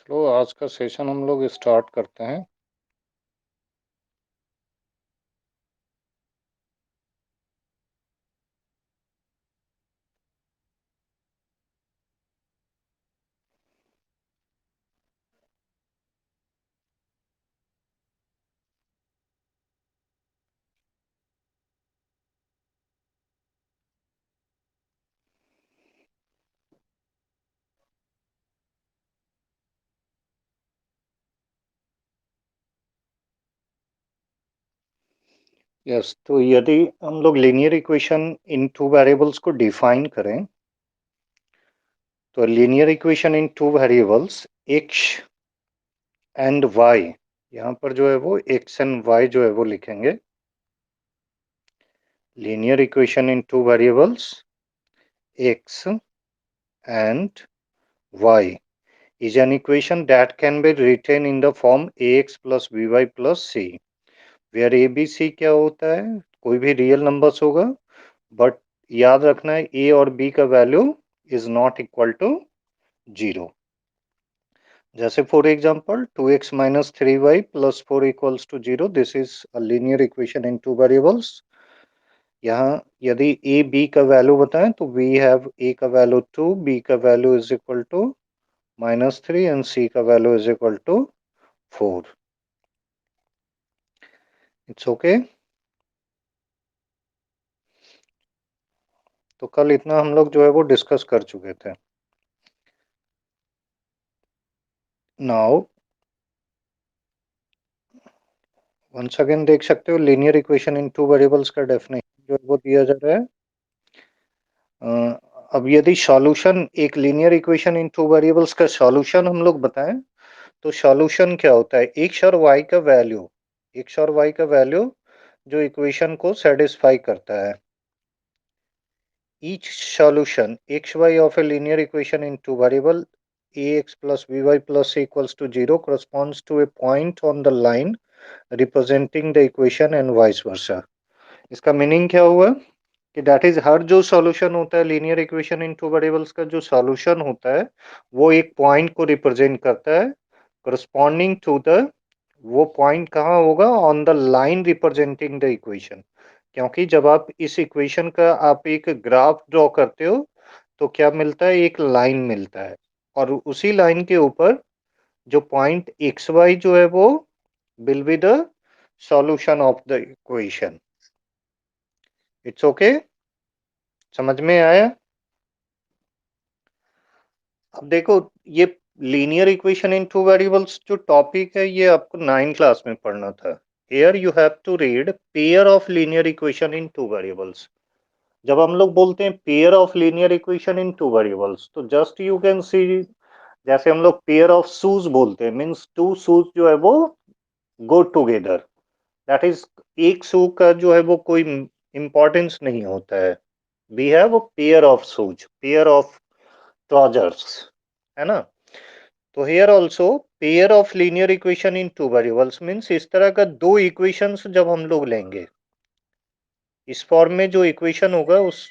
चलो आज का सेशन हम लोग स्टार्ट करते हैं। यस, तो यदि हम लोग linear equation in two variables को डिफाइन करें तो linear equation in two variables x and y, यहाँ पर जो है वो एक्स एंड वाई जो है वो लिखेंगे। Linear equation in two variables x and y is an equation that can be written in the form ax plus by plus c, where a b c क्या होता है, कोई भी रियल नंबर्स होगा, बट याद रखना है ए और बी का value is not equal to 0। जैसे for example 2x minus 3y plus 4 equals to 0, this is a linear equation in two variables. यहाँ यदि ए बी का वैल्यू बताएं तो वी हैव ए का वैल्यू 2, बी का value is equal to -3 and c का value is equal to 4। It's okay. तो कल इतना हम लोग जो है वो डिस्कस कर चुके थे। नाउ वंस अगेन देख सकते हो linear equation in two variables का डेफिनेशन जो है वो दिया जा रहा है। अब यदि सॉल्यूशन एक linear equation in two variables का सॉल्यूशन हम लोग बताएं तो सॉल्यूशन क्या होता है, एक्स और वाई का वैल्यू, एक्स और वाई का वैल्यू जो इक्वेशन को सेटिस्फाई करता है। each solution xy of a linear equation in two variable ax plus by plus c equals to 0 corresponds to a point on the line representing the equation and vice versa। इसका meaning क्या हुआ कि that is हर जो solution होता है linear equation in two variables का, जो solution होता है वो एक पॉइंट को रिप्रेजेंट करता है करस्पॉन्डिंग टू द, वो पॉइंट कहाँ होगा, on the line representing the equation. क्योंकि जब आप इस इक्वेशन का आप एक ग्राफ ड्रॉ करते हो तो क्या मिलता है, एक लाइन मिलता है, और उसी लाइन के ऊपर जो पॉइंट एक्स वाई जो है वो will be the solution of the equation. It's okay, समझ में आया। अब देखो, ये linear equation in two variables जो टॉपिक है ये आपको 9 क्लास में पढ़ना था। Here you have to read pair of linear equation in two variables. जब हम लोग बोलते हैं pair of linear equation in two variables तो जस्ट यू कैन सी, जैसे हम लोग पेयर ऑफ शूज बोलते हैं, मींस टू शूज जो है वो गो टुगेदर, दैट इज एक शू का जो है वो कोई इंपॉर्टेंस नहीं होता है। We have a pair of shoes, pair of trousers, है ना। तो here also pair of linear equation in two variables means इस तरह का दो इक्वेशंस जब हम लोग लेंगे, इस फॉर्म में जो इक्वेशन होगा, उस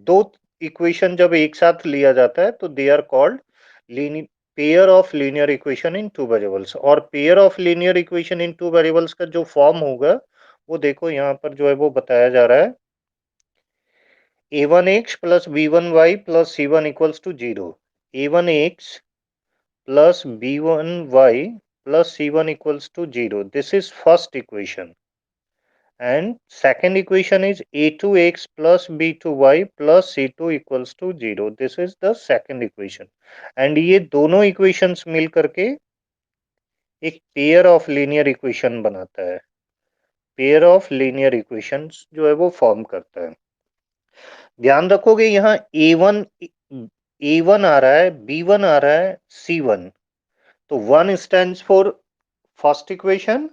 दो इक्वेशन जब एक साथ लिया जाता है तो they are called pair of linear equation in two variables. और pair of linear equation in two variables का जो फॉर्म होगा वो देखो यहाँ पर जो है वो बताया जा रहा है, a1x plus b1y plus c1 equals to 0। a1x plus b1y plus c1 equals to 0. This is first equation. And second equation is a2x plus b2y plus c2 equals to 0. This is the second equation. And ये दोनों equations मिल करके एक pair of linear equation बनाता है। pair of linear equations जो है वो form करता है। ध्यान रखोगे यहाँ a1 आ रहा है, b1 आ रहा है, c1, तो 1 stands for first equation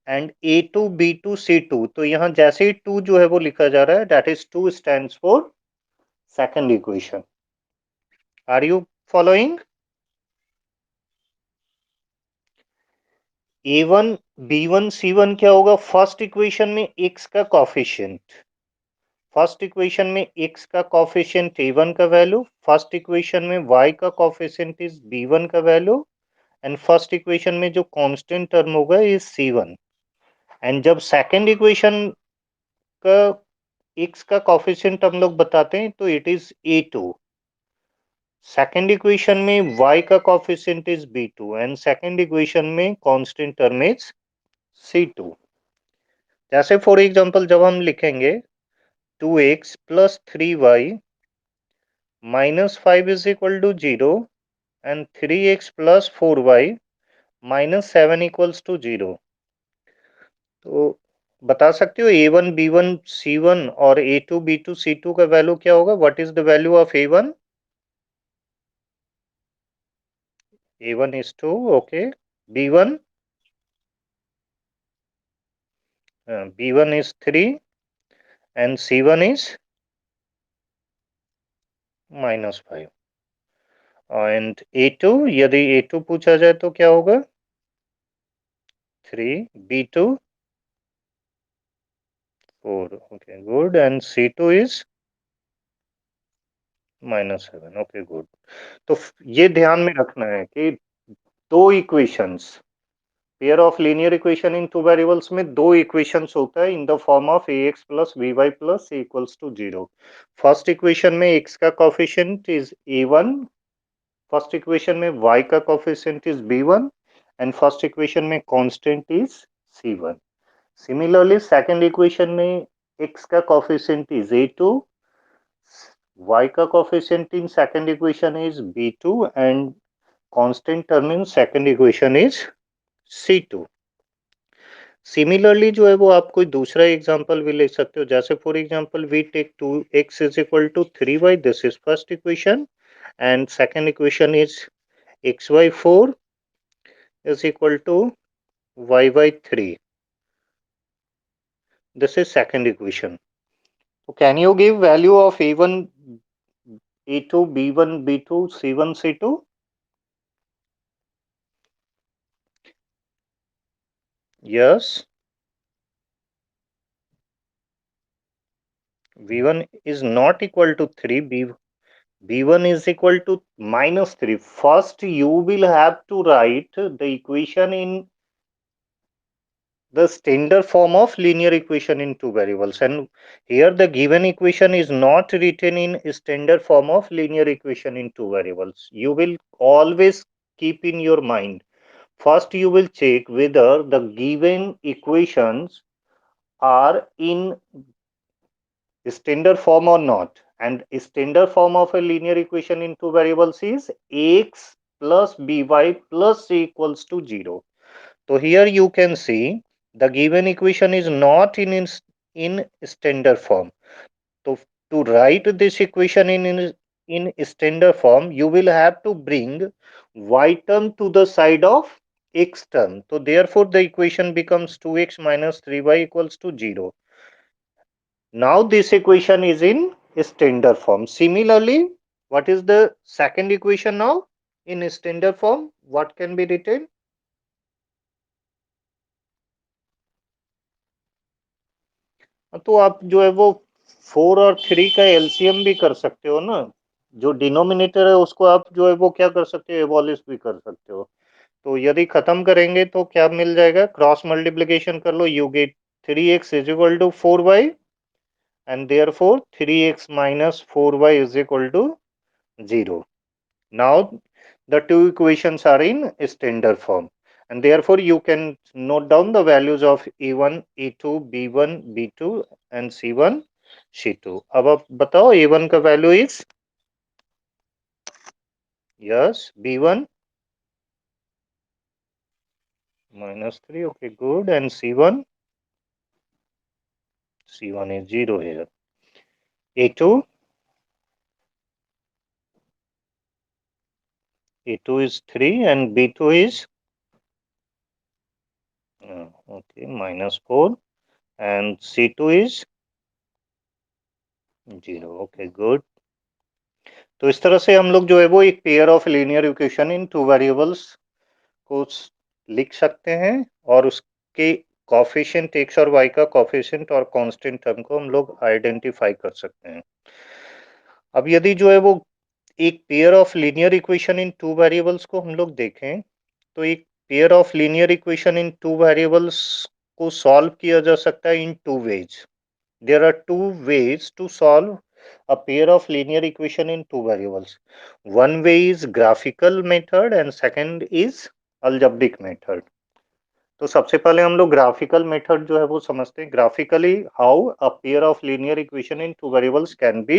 and a2 b2 c2, तो यहाँ जैसे ही 2 जो है वो लिखा जा रहा है, that is 2 stands for second equation. Are you following. a1 b1 c1 क्या होगा, फर्स्ट इक्वेशन में x का कॉफिशिएंट, फर्स्ट इक्वेशन में x का कॉफिशिएंट a1 का वैल्यू, फर्स्ट इक्वेशन में y का कॉफिशिएंट इज b1 का वैल्यू, एंड फर्स्ट इक्वेशन में जो कांस्टेंट टर्म होगा इज C1। एंड जब सेकंड इक्वेशन का x का कोफिशिएंट हम लोग बताते हैं तो it is A2। Second equation में y का coefficient is B2 and second equation में कांस्टेंट टर्म इज C2। जैसे फॉर एग्जांपल जब हम लिखेंगे 2x plus 3y minus 5 is equal to 0 and 3x plus 4y minus 7 equals to 0, तो बता सकते हो A1 B1 C1 और A2 B2 C2 का वैल्यू क्या होगा? What is the value of A1? A1 is 2, okay. B1, B1 is 3 and C1 is minus 5 and A2, यदि A2 पूछा जाए तो क्या होगा? 3, B2 4, okay, good, and C2 is minus 7, okay, good। तो ये ध्यान में रखना है कि दो equations, pair of linear equation in two variables में दो इक्वेशंस होता है in the form of ax plus by plus c equals to 0। First equation में x का coefficient is A1, first equation में y का coefficient is B1 and first equation में constant is C1। Similarly second equation में x का coefficient is A2, y का कोफिशिएंट in second equation is B2 and constant term in second equation is C2। Similarly जो है वो आप कोई दूसरा एग्जांपल भी ले सकते हो, जैसे for example we take 2x is equal to 3y, this is first equation and second equation is xy4 is equal to y by 3, this is second equation। so can you give value of a1 a2 b1 b2 c1 c2? Yes, v1 is not equal to 3, b1 is equal to minus 3। first you will have to write the equation in the standard form of linear equation in two variables, and here the given equation is not written in standard form of linear equation in two variables। you will always keep in your mind, first you will check whether the given equations are in standard form or not, and standard form of a linear equation in two variables is ax plus by plus c equals to 0। so here you can see the given equation is not in standard form। So to write this equation in standard form, you will have to bring y term to the side of x term। So therefore the equation becomes 2x minus 3y equals to 0। Now this equation is in standard form। Similarly, what is the second equation now in standard form? What can be written? तो आप जो है वो 4 और 3 का LCM भी कर सकते हो ना, जो डिनोमिनेटर है उसको आप जो है वो क्या कर सकते हो, एबॉलिश भी कर सकते हो। तो यदि खत्म करेंगे तो क्या मिल जाएगा, क्रॉस मल्टीप्लिकेशन कर लो, you get 3x is equal to 4y and therefore 3x minus 4y is equal to 0। now the two equations are in standard form and therefore you can note down the values of a1 a2 b1 b2 and c1 c2। अब आप बताओ a1 का value is, yes, b1 -3, okay, good, and c1 is 0 here। a2 is 3 and b2 is okay -4 and c2 is 0, okay, good। तो इस तरह से हम लोग जो है वो एक pair of linear equation in two variables को लिख सकते हैं और उसके कॉफिशिएंट एक्स और वाई का कॉफिशिएंट और कांस्टेंट टर्म को हम लोग आइडेंटिफाई कर सकते हैं। अब यदि जो है वो एक pair of linear equation in two variables को हम लोग देखें तो एक pair of linear equation in two variables को सॉल्व किया जा सकता है in two ways. There are two ways to solve a pair of linear equation in two variables. One way is graphical method and second is algebraic method. तो सबसे पहले हम लोग ग्राफिकल मेथड जो है वो समझते हैं. Graphically how a pair of linear equation in two variables can be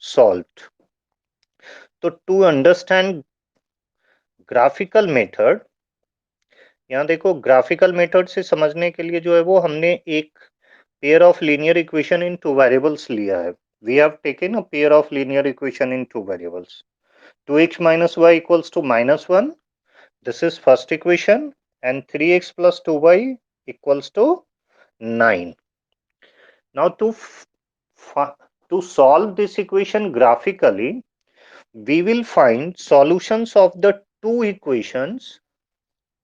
solved. तो टू अंडरस्टैंड ग्राफिकल मेथड, यहाँ देखो ग्राफिकल मेथड से समझने के लिए जो है वो हमने एक pair of linear equation in two variables लिया है. We have taken a pair of linear equation in two variables. 2x minus y equals to minus 1. This is first equation. And 3x plus 2y equals to 9. Now to solve this equation graphically, we will find solutions of the two equations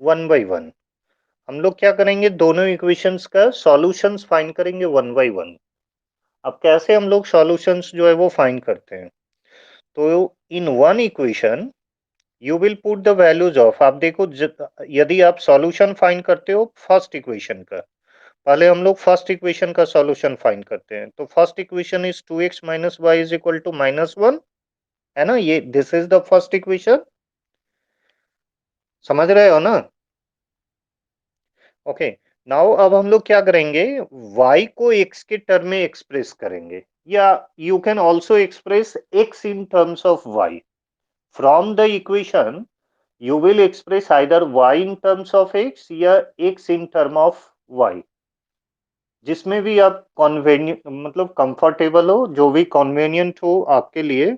one by one. हम लोग क्या करेंगे, दोनों equations का solutions find करेंगे one by one. अब कैसे हम लोग सॉल्यूशंस जो है वो फाइंड करते हैं, तो in one equation you will put the values of, आप देखो यदि आप सॉल्यूशन फाइंड करते हो फर्स्ट इक्वेशन का, पहले हम लोग फर्स्ट इक्वेशन का सॉल्यूशन फाइंड करते हैं. तो first equation is 2x minus y is equal to minus 1, है ना. ये this is the first equation. समझ रहे हो ना. ओके. नाउ अब हम लोग क्या करेंगे, y को x के टर्म में एक्सप्रेस करेंगे, या you can also express x in terms of y. From the equation you will express either y in terms of x या x in term of y, जिसमें भी आप कॉन्वेनियंट मतलब कंफर्टेबल हो, जो भी कॉन्वेनियंट हो आपके लिए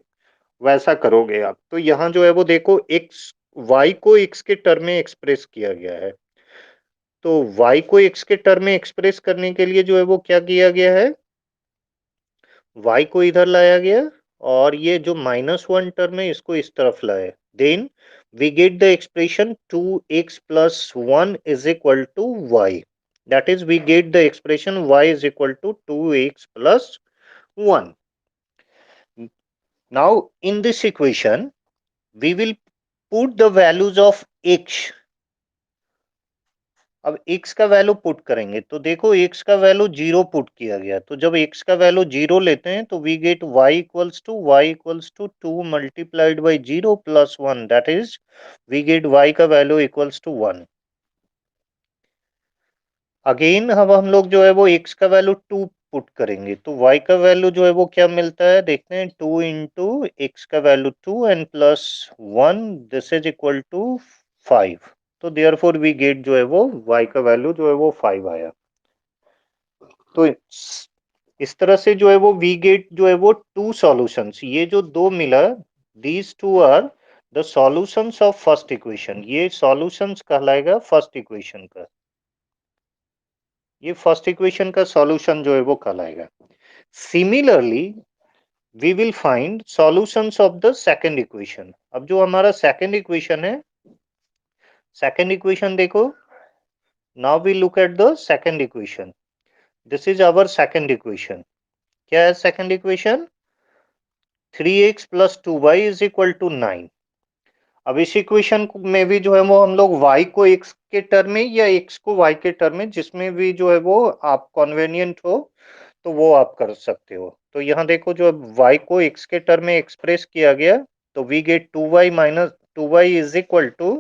वैसा करोगे आप. तो यहाँ जो है वो देखो x y को x के टर्म में एक्सप्रेस किया गया है. तो y को x के टर्म में एक्सप्रेस करने के लिए जो है वो क्या किया गया है, y को इधर लाया गया और ये जो -1 टर्म है इसको इस तरफ लाए. Then we get the expression 2x plus 1 is equal to y. That is, we get the expression y is equal to 2x plus 1. Now in this equation we will put the values of x. अब x का value put करेंगे, तो देखो x का value 0 put किया गया. तो जब x का वैल्यू 0 लेते हैं तो we get y equals to 2 multiplied by 0 plus 1. That is we get y का वैल्यू इक्वल्स टू 1. अगेन अब हम लोग जो है वो x का वैल्यू 2 पुट करेंगे, तो y का वैल्यू जो है वो क्या मिलता है देखते हैं. 2 इंटू एक्स का value 2 and plus 1, this is equal to 5. तो देयरफॉर वी गेट जो है वो y का वैल्यू जो है वो 5 आया. तो इस तरह से जो है वो वी गेट जो है वो टू सॉल्यूशंस, ये जो दो मिला, these two are the solutions of first equation. ये सॉल्यूशंस कहलाएगा फर्स्ट इक्वेशन का. ये फर्स्ट इक्वेशन का सॉल्यूशन जो है वो कहलाएगा. Similarly we will find solutions of the second equation. अब जो हमारा सेकंड इक्वेशन है, सेकंड इक्वेशन देखो. Now we look at the second equation. This is our second equation. क्या है second equation, 3x plus 2y is equal to 9. अब इस equation में भी जो है वो हम लोग y को x के टर्म में या x को y के टर्म में, जिसमें भी जो है वो आप कन्वीनियंट हो तो वो आप कर सकते हो. तो यहाँ देखो जो y को x के टर्म में एक्सप्रेस किया गया, तो we get 2y is equal to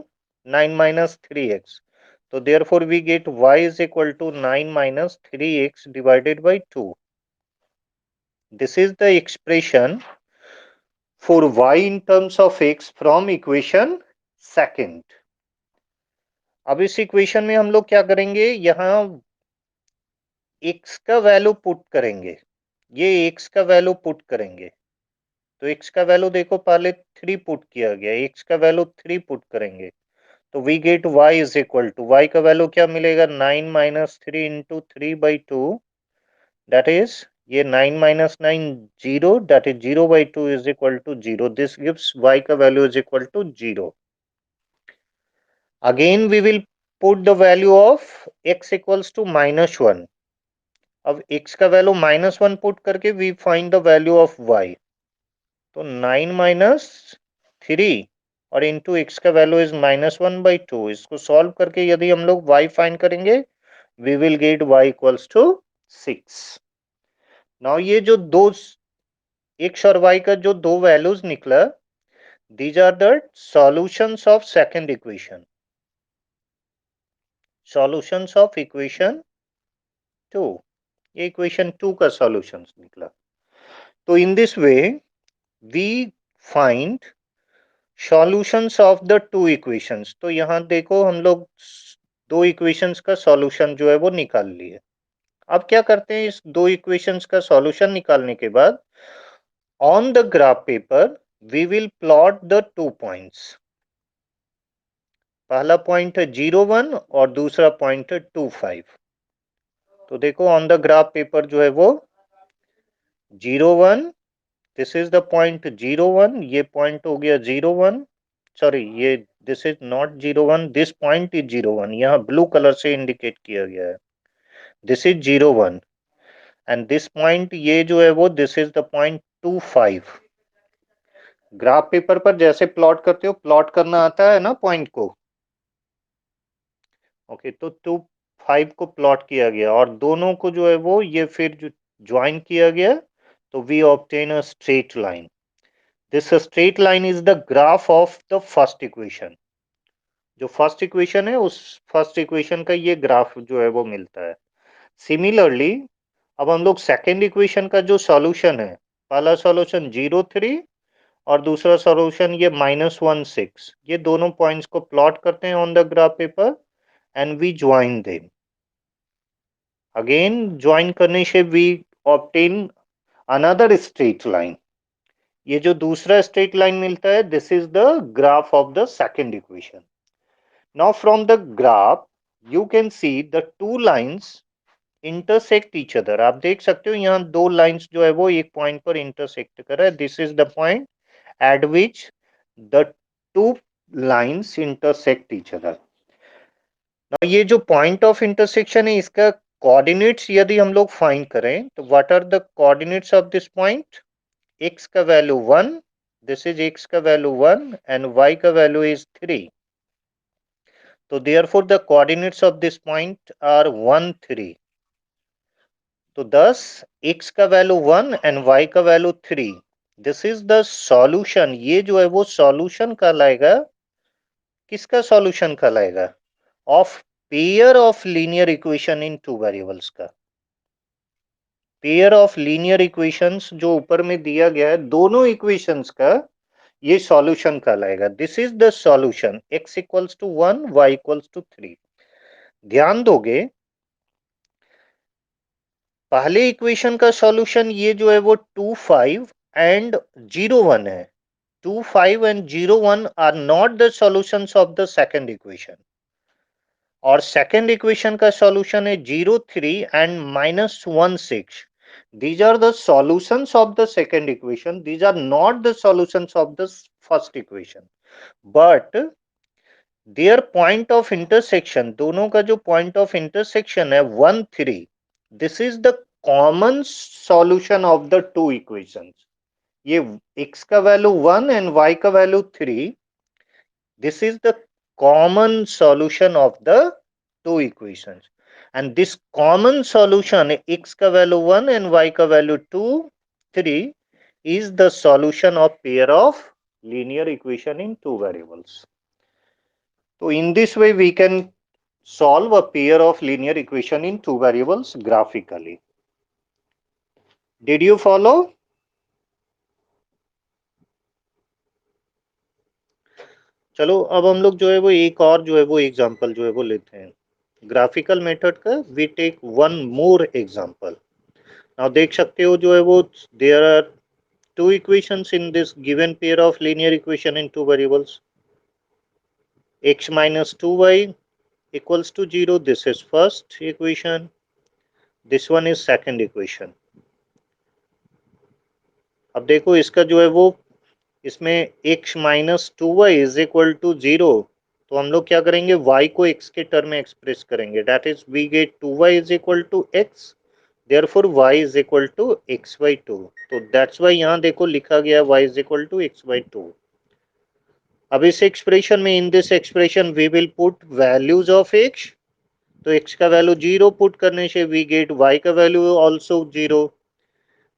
9 minus 3x. तो therefore we get y is equal to 9 minus 3x divided by 2. This is the expression for y in terms of x from equation second. अब इस equation में हम लोग क्या करेंगे, यहाँ x का वैल्यू पुट करेंगे, ये x का वैल्यू पुट करेंगे. तो x का वैल्यू देखो पहले 3 पुट किया गया, x का वैल्यू 3 पुट करेंगे, तो we get y is equal to, y का वैल्यू क्या मिलेगा, 9 minus 3 into 3 by 2. That is ये 9 minus 9 0, that is 0 by 2 is equal to 0. This gives y का value is equal to 0. Again we will put the value of x equals to -1. अब x का value -1 put करके we find the value of y. तो 9 minus 3 और into x का value is -1/2। इसको solve करके यदि हम लोग y फाइंड करेंगे, we will get y equals to 6। Now ये जो दो x और y का जो दो वैल्यूज निकला, these are the solutions of second equation, solutions of equation 2। ये इक्वेशन 2 का सॉल्यूशंस निकला। तो in this way we find solutions of the two equations. तो यहाँ देखो हम लोग दो इक्वेशंस का सॉल्यूशन जो है वो निकाल लिए। अब क्या करते हैं, इस दो इक्वेशंस का सॉल्यूशन निकालने के बाद on the graph paper we will plot the 2 points. पहला पॉइंट है 0, 1 और दूसरा पॉइंट है 2, 5। तो देखो ऑन द ग्राफ पेपर जो है वो 0, 1, दिस इज द पॉइंट 0, 1, ये पॉइंट हो गया 0, 1, सॉरी ये this is not 0, 1, this point is 0, 1, यहाँ ब्लू कलर से इंडिकेट किया गया है। This is 0, 1 and this point ये जो है वो this is the point 2, 5। Graph paper पर जैसे प्लॉट करते हो, प्लॉट करना आता है ना पॉइंट को। ओके, तो 2, 5 को प्लॉट किया गया और दोनों को जो है वो ये फिर ज्वाइन किया गया, तो we obtain a straight line. This straight line is the graph of the first equation. जो फर्स्ट इक्वेशन है उस फर्स्ट इक्वेशन का ये ग्राफ जो है वो मिलता है। सिमिलरली अब हम लोग सेकेंड इक्वेशन का जो सॉल्यूशन है, पहला सॉल्यूशन 0, 3 और दूसरा सॉल्यूशन ये -1, 6, ये दोनों पॉइंट्स को प्लॉट करते हैं on the graph paper and we join them. Again join करने से we obtain another straight line. ये जो दूसरा स्ट्रेट लाइन मिलता है, this is the graph of the second equation. Now from the graph you can see the two lines intersect each other. आप देख सकते हो यहाँ दो लाइंस जो है वो एक पॉइंट पर इंटरसेक्ट कर रहा है। This is the point eight which the two lines intersect each other. ये जो पॉइंट ऑफ इंटरसेक्शन है, इसका कोऑर्डिनेट्स यदि हम लोग फाइंड करें तो what are the coordinates of this point? x का वैल्यू 1, दिस इज x का वैल्यू 1 एंड y का वैल्यू इज 3। तो therefore the coordinates of this point are 1, 3। तो thus x का वैल्यू 1 एंड y का value 3, this is the solution. ये जो है वो सॉल्यूशन कहलाएगा, किसका सॉल्यूशन कहलाएगा? Of pair of linear equation in two variables का। पेयर ऑफ लीनियर इक्वेशंस जो ऊपर में दिया गया है, दोनों इक्वेशंस का ये सॉल्यूशन कहलाएगा। This is the solution x equals to 1, y equals to 3। ध्यान दोगे पहले इक्वेशन का सॉल्यूशन ये जो है वो 2, 5 एंड 0, 1 है। 2, 5 and 0, 1 are not the solutions of the second equation. और सेकंड इक्वेशन का सॉल्यूशन है 0, 3 and -1, 6। These are the solutions of the second equation. These are not the solutions of the first equation. But their point of intersection, दोनों का जो point of intersection है 1, 3, this is the common solution of the two equations. ये x का value 1 and y का value 3, this is the common solution of the two equations. And this common solution x का value 1 and y का value 2, 3 is the solution of pair of linear equation in two variables. So in this way we can solve a pair of linear equation in two variables graphically. Did you follow? चलो अब हम लोग जो है वो एक और जो है वो एग्जांपल जो है वो लेते हैं ग्राफिकल मेथड का। We take one more example. Now देख सकते हो जो है वो there are two equations in this given pair of linear equation in two variables. X minus 2y equals to 0. This is first equation. This one is second equation. अब देखो इसका जो है वो इसमें x minus 2y is equal to 0, तो हम लोग क्या करेंगे y को x के टर्म में एक्सप्रेस करेंगे। that is we get 2y is equal to x, therefore y is equal to x by 2। तो that's why यहाँ देखो लिखा गया y is equal to x by 2। अब इस एक्सप्रेशन में, in this expression we will put values of x, तो x का वैल्यू 0 पुट करने से वी गेट y का वैल्यू ऑल्सो 0।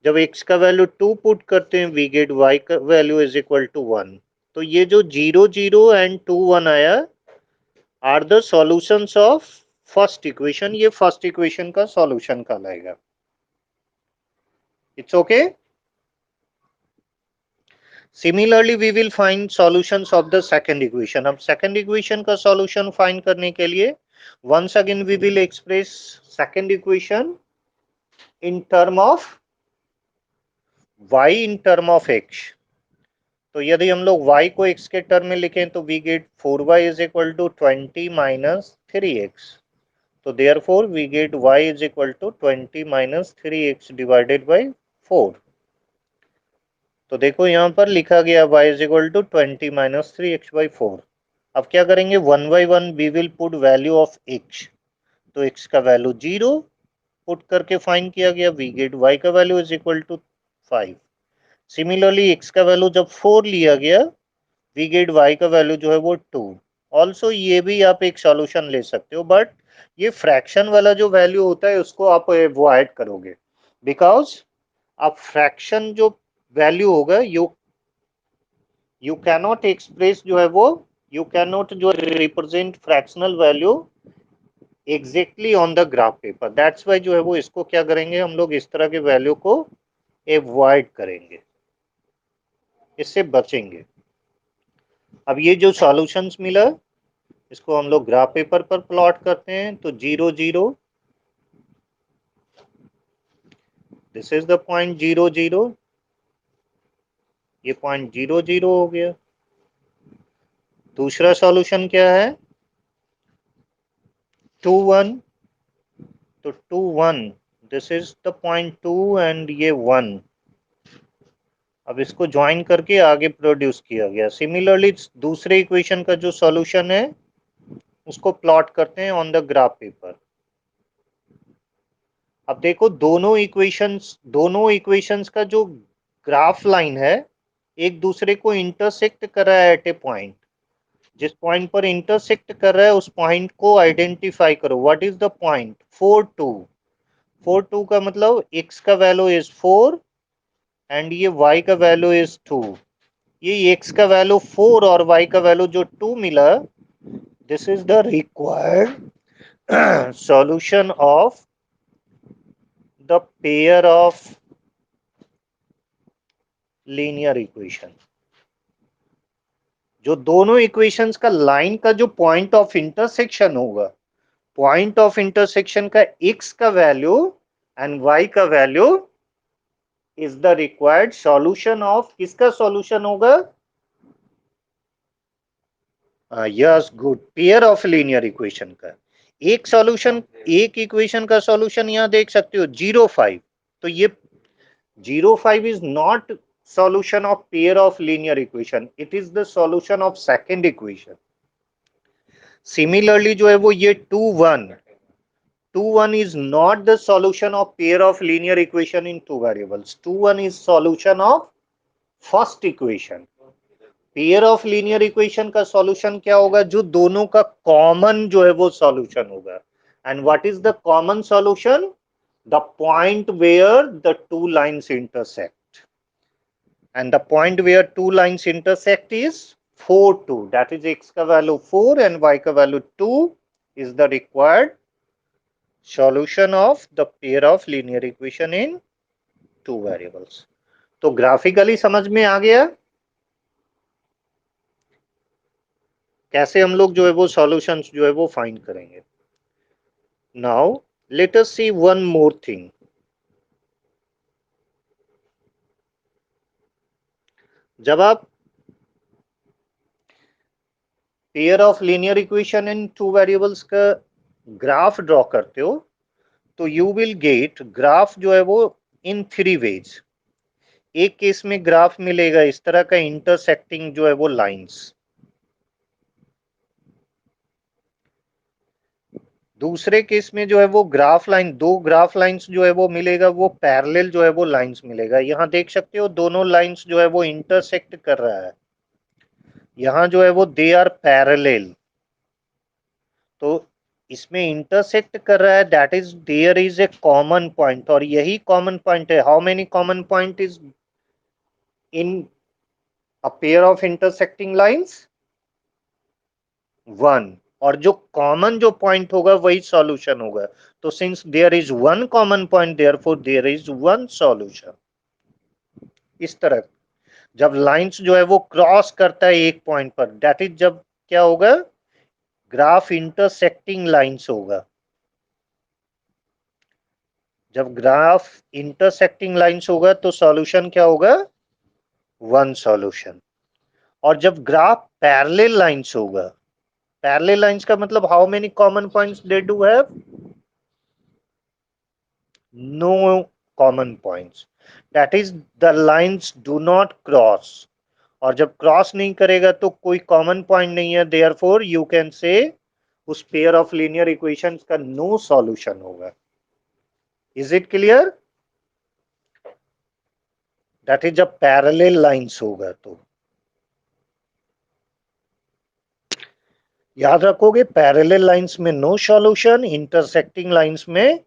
जब x का वैल्यू 2 पुट करते हैं वी गेट y का वैल्यू इज इक्वल टू 1। तो ये जो 0 0 एंड 2 1 आया are the solutions of first equation, ये फर्स्ट इक्वेशन का सॉल्यूशन कहलाएगा। It's okay. Similarly we will find solutions of the second equation. अब सेकंड इक्वेशन का सॉल्यूशन फाइंड करने के लिए once again we will express second equation in term of y in term of x। तो यदि हम लोग y को x के टर्म में लिखें तो we get 4y is equal to 20 minus 3x। तो therefore we get y is equal to 20 minus 3x divided by 4। तो देखो यहाँ पर लिखा गया y is equal to 20 minus 3x by 4। अब क्या करेंगे, one by one we will put value of x। तो x का वैल्यू 0 पुट करके फाइंड किया गया, वी गेट y का value is equal to 5। Similarly x का वैल्यू जब 4 लिया गया वी गेट y का वैल्यू जो है वो 2। ऑल्सो ये भी आप एक सॉल्यूशन ले सकते हो, बट ये फ्रैक्शन वाला जो वैल्यू होता है उसको आप अवॉइड करोगे, बिकॉज आप फ्रैक्शन जो वैल्यू होगा यू कैनॉट एक्सप्रेस जो है वो, यू कैनॉट जो represent fractional value exactly on the graph paper. That's why जो है वो इसको क्या करेंगे हम लोग, इस तरह के वैल्यू को अवॉइड करेंगे, इससे बचेंगे। अब ये जो सॉल्यूशंस मिला इसको हम लोग ग्राफ पेपर पर प्लॉट करते हैं। तो 0 0, दिस इज द पॉइंट 0 0, ये पॉइंट 0 0 हो गया। दूसरा सॉल्यूशन क्या है, 2 1, तो 2 1, this is the point 2 and ये 1। अब इसको ज्वाइन करके आगे प्रोड्यूस किया गया। सिमिलरली दूसरे इक्वेशन का जो सॉल्यूशन है उसको प्लॉट करते हैं ऑन द ग्राफ पेपर। अब देखो दोनों इक्वेशंस का जो ग्राफ लाइन है एक दूसरे को इंटरसेक्ट कर रहा है एट ए पॉइंट। जिस पॉइंट पर इंटरसेक्ट कर रहा है उस पॉइंट को आइडेंटिफाई करो। What is the point, 4 2। 4 2 का मतलब x का वैल्यू इज 4 एंड ये y का वैल्यू इज 2। ये x का वैल्यू 4 और y का वैल्यू जो 2 मिला, this is the required solution of the pair of linear equation. जो दोनों इक्वेशंस का लाइन का जो पॉइंट ऑफ इंटरसेक्शन होगा, पॉइंट ऑफ इंटरसेक्शन का x का वैल्यू एंड y का value is the required solution of, किसका सॉल्यूशन होगा, yes good, pair of linear equation का। एक सॉल्यूशन, एक इक्वेशन का सॉल्यूशन यहां देख सकते हो 0 5। तो ये 0 5 is not solution of pair of linear equation, it is the solution of second equation। Similarly जो है वो ये 2 1, 2 1 is not the solution of pair of linear equation in two variables। 2 1 is solution of first equation। Pair of linear equation का solution क्या होगा, जो दोनों का कॉमन जो है वो सॉल्यूशन होगा। And what is the common solution, the point where the two lines intersect, and the point where two lines intersect is 4 2, that is x का वैल्यू 4 and y का value 2 is the required solution of the pair of linear equation in two variables। तो graphically समझ में आ गया कैसे हम लोग जो है वो सॉल्यूशंस जो है वो फाइंड करेंगे। नाउ लेट अस सी वन मोर थिंग। जब आप pair of linear equation in two variables का ग्राफ ड्रॉ करते हो तो यू विल गेट ग्राफ जो है वो इन 3 वेज। एक केस में ग्राफ मिलेगा इस तरह का इंटरसेक्टिंग जो है वो लाइंस, दूसरे केस में जो है वो ग्राफ लाइन, दो ग्राफ लाइंस जो है वो मिलेगा, वो पैरेलल जो है वो लाइंस मिलेगा। यहां देख सकते हो दोनों लाइंस जो है वो इंटरसेक्ट कर रहा है। यहां जो है वो दे आर पैरेलल, तो इसमें इंटरसेक्ट कर रहा है, that is there is a common point, और यही कॉमन पॉइंट है। How many common point is in a pair of intersecting lines? One. और जो कॉमन जो पॉइंट होगा वही सॉल्यूशन होगा। तो since there is one common point, therefore there is one solution. इस तरह जब लाइंस जो है वो क्रॉस करता है एक पॉइंट पर, दैट इज जब क्या होगा, ग्राफ इंटरसेक्टिंग लाइंस होगा। जब ग्राफ इंटरसेक्टिंग लाइंस होगा तो सॉल्यूशन क्या होगा, वन सॉल्यूशन। और जब ग्राफ पैरेलल लाइंस होगा, पैरेलल लाइंस का मतलब how many common points they do have, no common points, that is the lines do not cross. और जब क्रॉस नहीं करेगा तो कोई कॉमन पॉइंट नहीं है, देयरफॉर यू कैन से उस पेयर ऑफ लीनियर इक्वेशंस का नो सॉल्यूशन होगा। Is it clear? That is जब पैरेलल लाइंस होगा। तो याद रखोगे, पैरेलल लाइंस में नो सॉल्यूशन, इंटरसेक्टिंग लाइंस में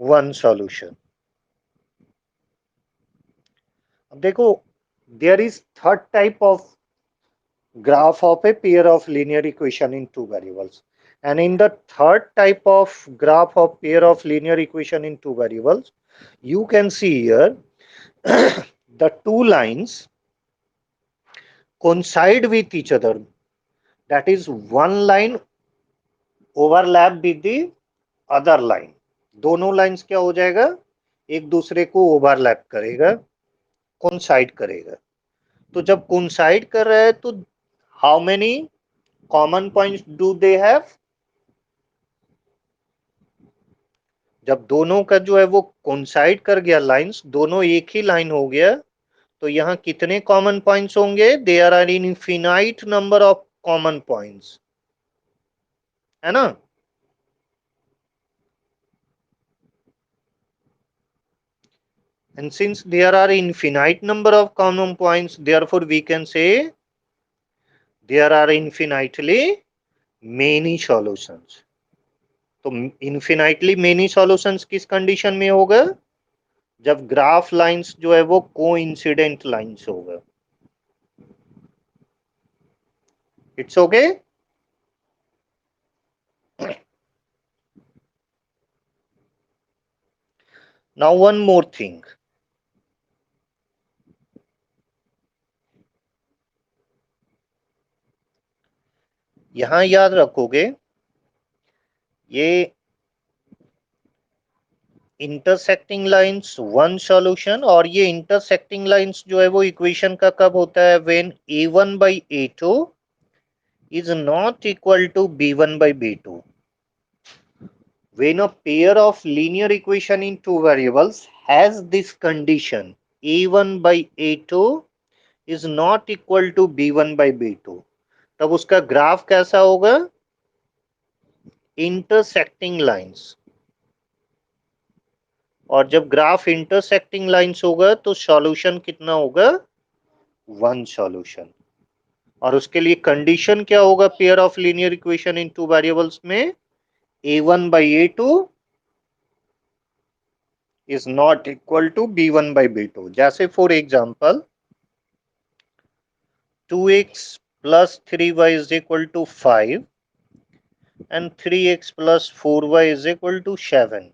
वन सॉल्यूशन। अब देखो, there is third type of graph of a pair of linear equation in two variables, and in the third type of graph of pair of linear equation in two variables, you can see here the two lines coincide with each other, that is one line overlap with the other line। दोनों lines क्या हो जाएगा, एक दूसरे को overlap करेगा, coincide करेगा। तो जब कोइंसाइड कर रहा है तो how many common points do they have? जब दोनों का जो है वो कोइंसाइड कर गया, लाइंस दोनों एक ही लाइन हो गया, तो यहाँ कितने कॉमन पॉइंट्स होंगे, there are infinite number of common points, है ना। And since there are infinite number of common points, therefore we can say there are infinitely many solutions। तो infinitely many solutions किस कंडीशन में होगा, जब graph lines जो है वो कोइंसिडेंट लाइंस होगा। It's okay. Now one more thing, यहां याद रखोगे, ये इंटरसेक्टिंग लाइंस वन सॉल्यूशन, और ये इंटरसेक्टिंग लाइंस जो है वो इक्वेशन का कब होता है, when a1 by a2 is not equal to b1 by b2। When a pair of linear equation in two variables has this condition, a1 by a2 is not equal to b1 by b2, तब उसका graph कैसा होगा, intersecting lines. और जब graph intersecting lines होगा तो solution कितना होगा, वन सॉल्यूशन। और उसके लिए कंडीशन क्या होगा, pair of linear equation in two variables में, a1 by a2 is not equal to b1 by b2। जैसे for example 2x plus 3y is equal to 5 and 3x plus 4y is equal to 7।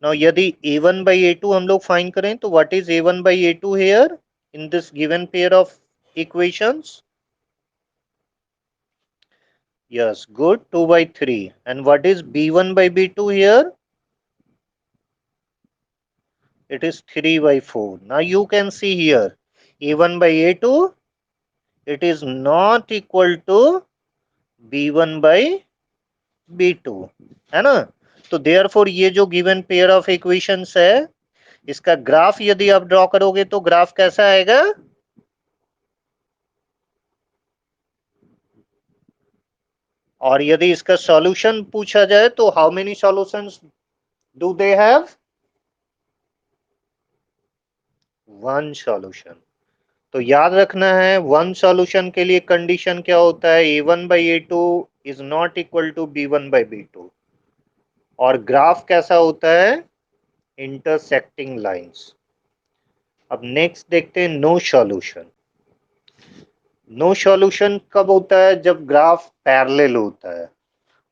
now यदि a1 by a2 हम लोग find करें तो what is a1 by a2 here in this given pair of equations? Yes, good, 2 by 3। and what is b1 by b2 here? It is 3 by 4। now you can see here a1 by a2, it is not equal to b1 by b2, है ना। तो therefore ये जो given pair of equations है, इसका graph यदि आप draw करोगे तो ग्राफ कैसा आएगा, और यदि इसका सॉल्यूशन पूछा जाए तो how many solutions do they have, one solution. तो याद रखना है वन सॉल्यूशन के लिए कंडीशन क्या होता है, a1/a2 is not equal to b1/b2। और ग्राफ कैसा होता है, इंटरसेक्टिंग लाइंस। अब नेक्स्ट देखते हैं नो सॉल्यूशन। नो सॉल्यूशन कब होता है, जब ग्राफ पैरेलल होता है।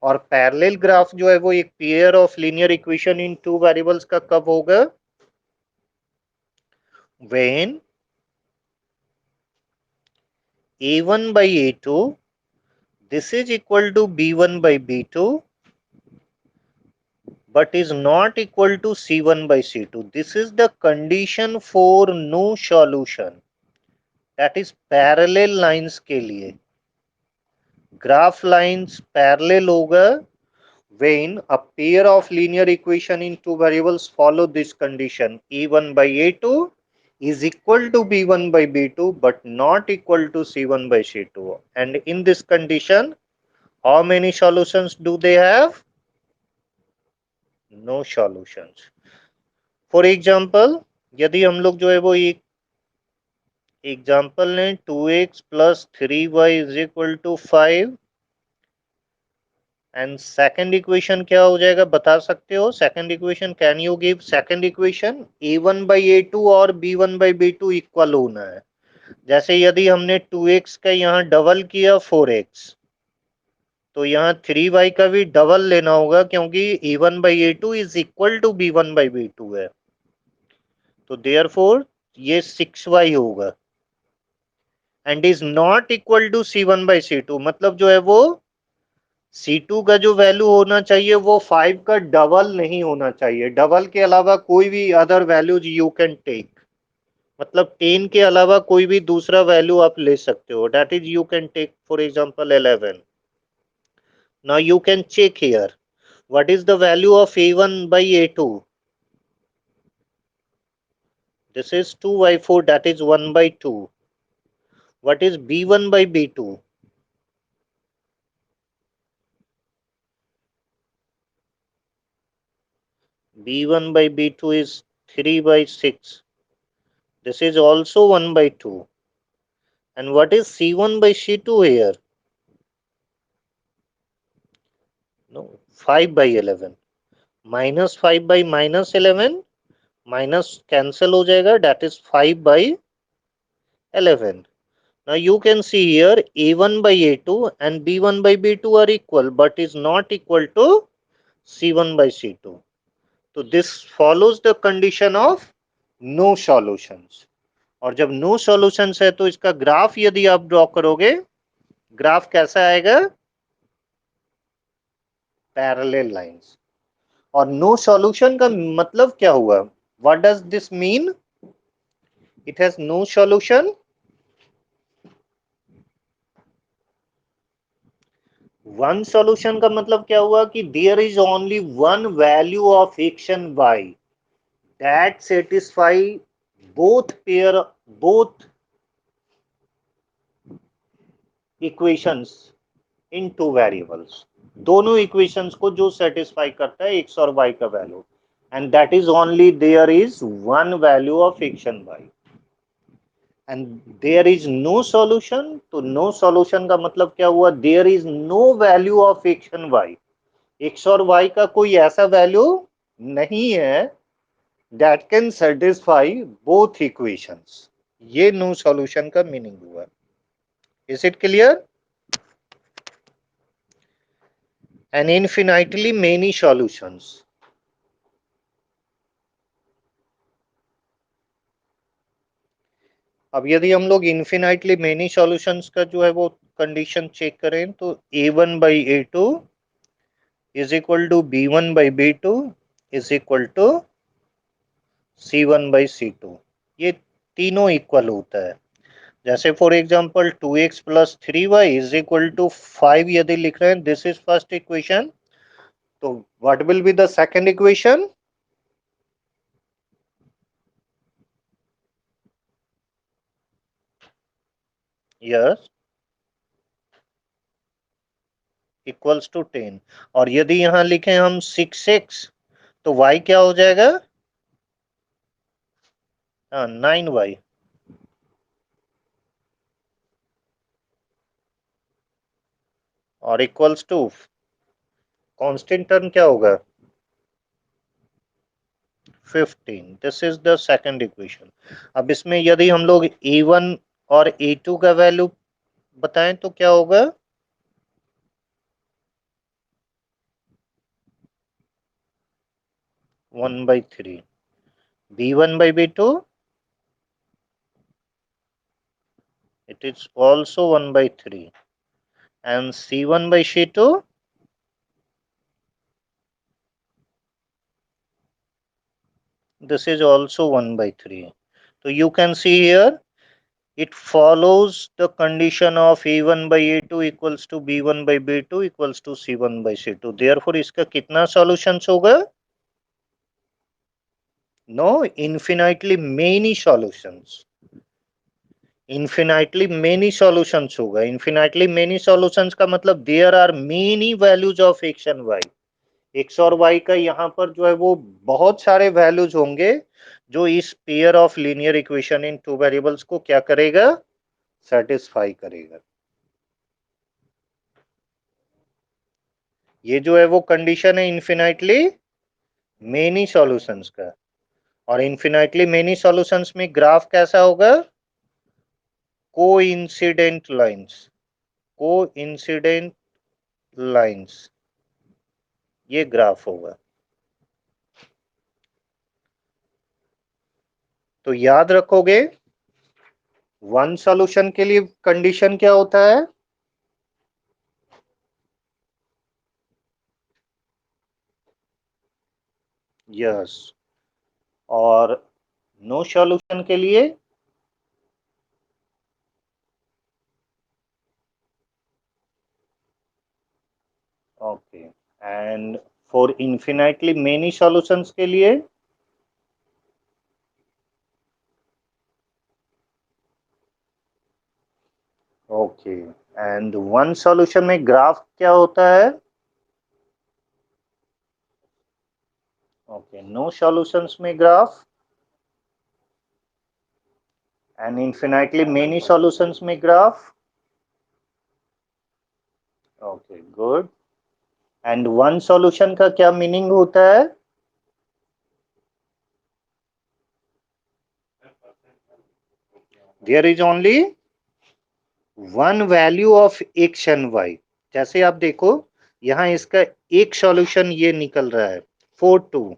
और पैरेलल ग्राफ जो है वो एक pair of linear equation in two variables का कब होगा, when a1/a2 this is equal to b1/b2 but is not equal to c1/c2. This is the condition for no solution, that is parallel lines के लिए graph lines parallel होगा when a pair of linear equation in two variables follow this condition, a1/a2 is equal to b1/b2 but not equal to c1/c2. And in this condition, how many solutions do they have? No solutions. For example, यदि हम लोग जो है वो एक example लें 2x plus 3y is equal to 5 and second equation क्या हो जाएगा बता सकते हो, second equation can you give second equation, a1/a2 और b1/b2 इक्वल होना है। जैसे यदि हमने 2x का यहाँ डबल किया 4x, तो यहाँ 3y का भी डबल लेना होगा क्योंकि a1/a2 is equal to b1/b2 है। तो देयरफॉर ये 6y होगा and is not equal to c1/c2, मतलब जो है वो C2 का जो वैल्यू होना चाहिए वो 5 का डबल नहीं होना चाहिए। डबल के अलावा कोई भी other values you can take, मतलब 10 के अलावा कोई भी दूसरा वैल्यू आप ले सकते हो, that is you can take for example 11। Now you can check here what is the value of a1/a2, this is 2/4, that is 1/2। what is b1/b2, b1/b2 is 3/6, this is also 1/2। and what is c1/c2 here, no, 5/11, minus 5 by minus 11, minus cancel हो जाएगा, that is 5/11। now you can see here a1/a2 and b1/b2 are equal but is not equal to c1/c2। तो this follows the condition of no solutions। और जब no solutions है तो इसका graph यदि आप ड्रॉ करोगे, ग्राफ कैसा आएगा, पैरेलल लाइंस। और नो सॉल्यूशन का मतलब क्या हुआ, what does this mean, it has no solution. One solution का मतलब क्या हुआ कि there is only one value of x and y that satisfy both pair, both equations in two variables, दोनों इक्वेशंस को जो सेटिस्फाई करता है एक्स और वाई का value, and that is only there is one value of x and y and there is no solution. तो no solution का मतलब क्या हुआ, there is no value of x and y, x और वाई का कोई ऐसा वैल्यू नहीं है that can satisfy both equations. ये नो सॉल्यूशन का मीनिंग हुआ। Is it clear, an infinitely many solutions. अब यदि हम लोग इन्फिनाइटली मेनी सॉल्यूशंस का जो है वो कंडीशन चेक करें तो a1/a2 is equal to b1/b2 is equal to c1/c2, ये तीनों इक्वल होता है। जैसे for example 2x plus 3y is equal to 5 यदि लिख रहे हैं, दिस इज फर्स्ट इक्वेशन, तो what will be the second equation, yes, equals to 10। और यदि यहां लिखें हम 6x तो y क्या हो जाएगा, हाँ 9y। और इक्वल्स टू कांस्टेंट टर्म क्या होगा 15। This is the second equation. अब इसमें यदि हम लोग a1 और a2 का वैल्यू बताएं तो क्या होगा 1/3, b1/b2 it is also 1/3 and c1/c2 this is also 1/3. So you can see here it follows the condition of a1 by a2 equals to b1 by b2 equals to c1 by c2. Therefore इसका कितना solutions होगा no infinitely many solutions. infinitely many solutions होगा. infinitely many solutions का मतलब there are many values of x and y. x और y का यहाँ पर जो है वो बहुत सारे वैल्यूज होंगे जो इस pair of linear equation in two variables को क्या करेगा सेटिस्फाई करेगा. ये जो है वो कंडीशन है इन्फिनाइटली मेनी सॉल्यूशंस का. और इन्फिनाइटली मेनी सॉल्यूशंस में ग्राफ कैसा होगा कोइंसिडेंट लाइंस. कोइंसिडेंट लाइंस ये ग्राफ होगा. तो याद रखोगे वन सॉल्यूशन के लिए कंडीशन क्या होता है यस. और नो सॉल्यूशन के लिए okay. And for infinitely many solutions के लिए ओके. एंड वन सॉल्यूशन में ग्राफ क्या होता है ओके. नो सॉल्यूशंस में graph and infinitely many solutions में graph okay good. And one solution का क्या मीनिंग होता है there is only one value of x and y. जैसे आप देखो यहां इसका एक सॉल्यूशन ये निकल रहा है 4 2.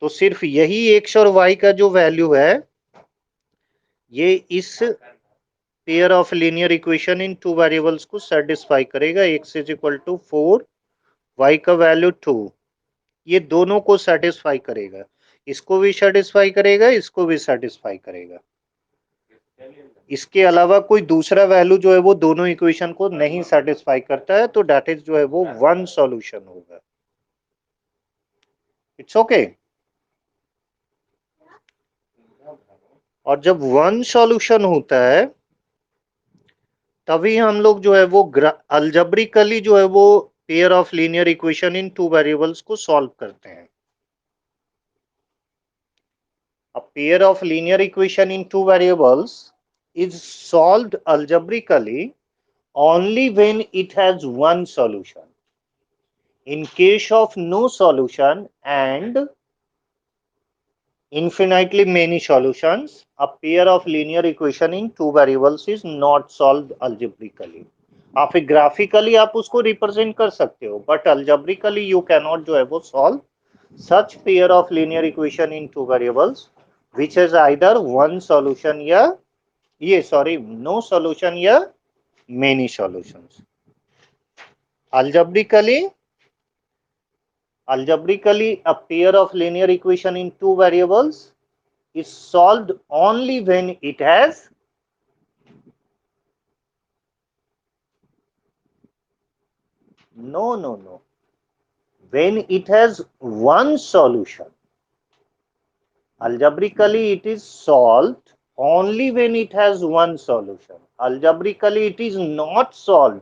तो सिर्फ यही एक्स और वाई का जो वैल्यू है ये इस pair of linear equation in two variables को सेटिस्फाई करेगा. x is equal to 4 y का वैल्यू 2 ये दोनों को सेटिस्फाई करेगा. इसको भी सेटिस्फाई करेगा इसको भी सेटिस्फाई करेगा. इसके अलावा कोई दूसरा वैल्यू जो है वो दोनों इक्वेशन को नहीं सेटिस्फाई करता है तो दैट इज जो है वो वन सॉल्यूशन होगा. It's okay. और जब वन सॉल्यूशन होता है तभी हम लोग जो है वो अल्जेब्रिकली जो है वो pair of linear equation in two variables को सॉल्व करते हैं. A pair of linear equation in two variables is solved algebraically only when it has one solution. In case of no solution and infinitely many solutions, a pair of linear equation in two variables is not solved algebraically. आप graphically आप उसको represent कर सकते हो but algebraically you can not जो है वो solve such pair of linear equation in two variables which has either one solution या ये sorry no solution या many solutions. algebraically a pair of linear equation in two variables is solved only when it has no when it has one solution. Algebraically it is solved only when it has one solution. Algebraically it is not solved.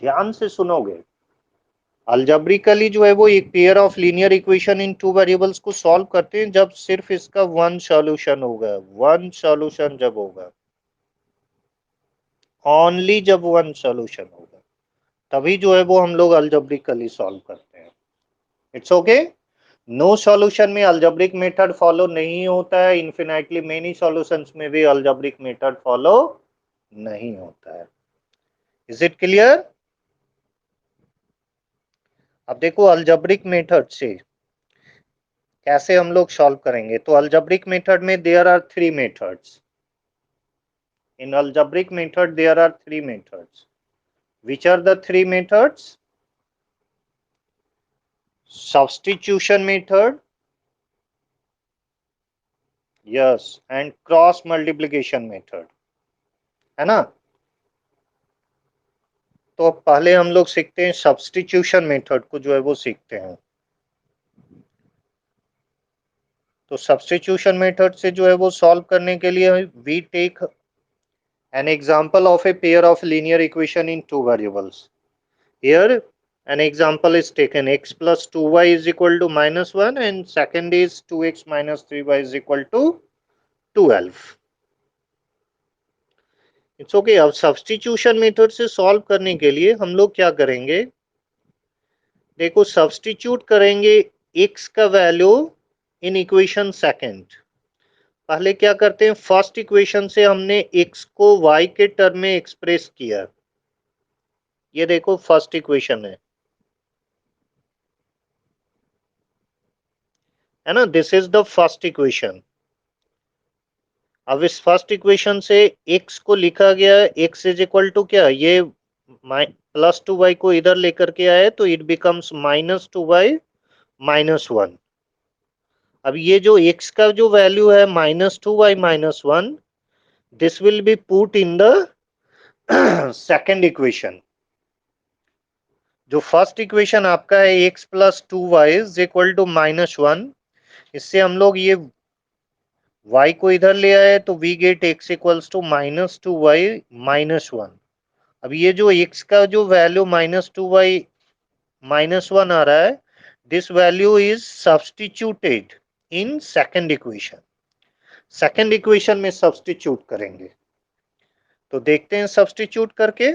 ध्यान से सुनोगे algebraically जो है वो एक pair of linear equation in two variables को solve करते हैं जब सिर्फ इसका वन सॉल्यूशन होगा. वन सॉल्यूशन जब होगा ओनली जब वन सॉल्यूशन होगा तभी जो है वो हम लोग अलजेब्रिकली सॉल्व करते हैं। It's okay. नो सॉल्यूशन में अलजेब्रिक मेथड फॉलो नहीं होता है, इन्फिनाइटली मेनी सॉल्यूशंस में भी अलजेब्रिक मेथड फॉलो नहीं होता है। Is it clear? अब देखो अलजेब्रिक मेथड से कैसे हम लोग सॉल्व करेंगे। तो अलजेब्रिक मेथड में there are three methods. In algebraic method there are three methods. Which are the three methods? Substitution method, yes, and cross multiplication method, है ना। तो अब पहले हम लोग सीखते हैं सब्स्टिट्यूशन मेथड को, जो है वो सीखते हैं। तो सब्स्टिट्यूशन मेथड से जो है वो सॉल्व करने के लिए we take an example of a pair of linear equation in two variables. Here an example is taken, x plus 2y is equal to -1 and second is 2x minus 3y is equal to 12. It's okay. अब substitution method से solve करने के लिए हम लोग क्या करेंगे, देखो सब्स्टिट्यूट करेंगे x का वैल्यू इन इक्वेशन सेकंड। पहले क्या करते हैं, फर्स्ट इक्वेशन से हमने x को y के टर्म में एक्सप्रेस किया। ये देखो फर्स्ट इक्वेशन है ना, this is the first equation. अब इस फर्स्ट इक्वेशन से x को लिखा गया है, x इज इक्वल टू क्या, ये +2y को इधर लेकर के आए तो इट बिकम्स -2y -1। अब ये जो x का जो वैल्यू है -2y -1, this will be put in the second equation. जो फर्स्ट इक्वेशन आपका है x plus 2y is equal to -1, इससे हम लोग ये y को इधर ले आए तो we get x equals to -2y -1। अब ये जो x का जो वैल्यू -2y -1 आ रहा है, this value is substituted in second equation. Second equation में सब्स्टिट्यूट करेंगे। तो देखते हैं सब्स्टिट्यूट करके।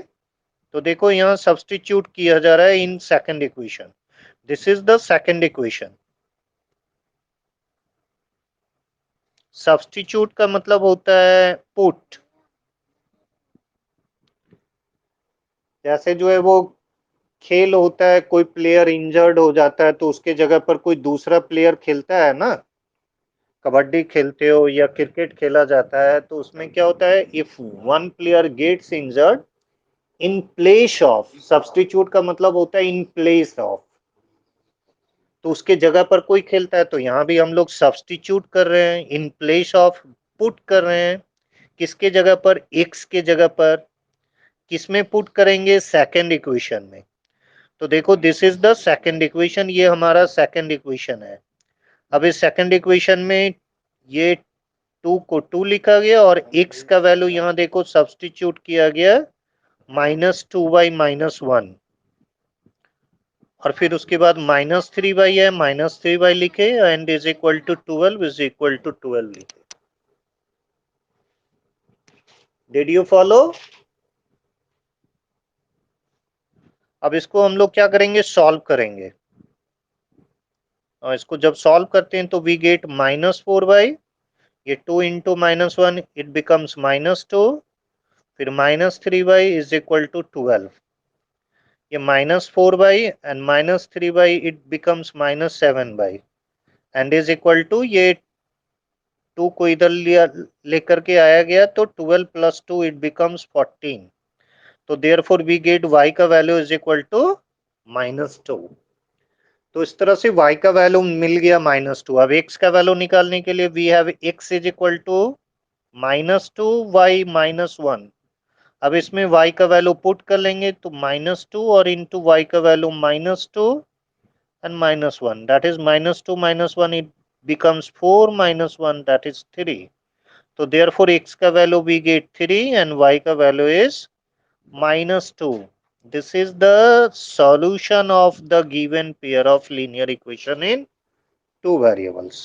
तो देखो यहाँ सब्स्टिट्यूट किया जा रहा है in second equation. This is the second equation. Substitute का मतलब होता है पुट। जैसे जो है वो खेल होता है, कोई प्लेयर इंजर्ड हो जाता है तो उसके जगह पर कोई दूसरा प्लेयर खेलता है ना। कबड्डी खेलते हो या क्रिकेट खेला जाता है तो उसमें क्या होता है, if one player gets injured in place of, substitute का मतलब होता है इन प्लेस ऑफ, तो उसके जगह पर कोई खेलता है। तो यहाँ भी हम लोग सब्स्टिट्यूट कर रहे हैं, इन प्लेस ऑफ पुट कर रहे हैं। किसके जगह पर, एक्स के जगह पर। किसमें पुट करेंगे, सेकेंड इक्वेशन में। तो देखो this is the second equation, ये हमारा सेकेंड इक्वेशन है। अब इस सेकेंड इक्वेशन में ये 2 को 2 लिखा गया और x का वैल्यू यहाँ देखो सब्स्टिट्यूट किया गया -2y -1, और फिर उसके बाद -3y है, -3y लिखे and is equal to 12 is equal to 12 लिखे। Did you follow? अब इसको हम लोग क्या करेंगे, सॉल्व करेंगे। और इसको जब सॉल्व करते हैं तो वी गेट -4y, ये 2 इंटू -1 इट बिकम्स -2, फिर -3y इज इक्वल टू 12। ये -4y and -3y it becomes -7y and is equal to, ये 2 को इधर लिया लेकर के आया गया तो 12 प्लस 2 इट बिकम्स 14। तो देयरफॉर वी गेट y का वैल्यू इज इक्वल टू -2। तो इस तरह से y का वैल्यू मिल गया -2। अब x का वैल्यू निकालने के लिए we have x is equal to -2y -1। अब इसमें y का वैल्यू पुट कर लेंगे तो -2 और इंटू y का value -2 and -1, that is -2 -1 it becomes 4 -1, that is 3. So therefore x का value we get 3 and y का value is -2. This is the solution of the given pair of linear equation in two variables.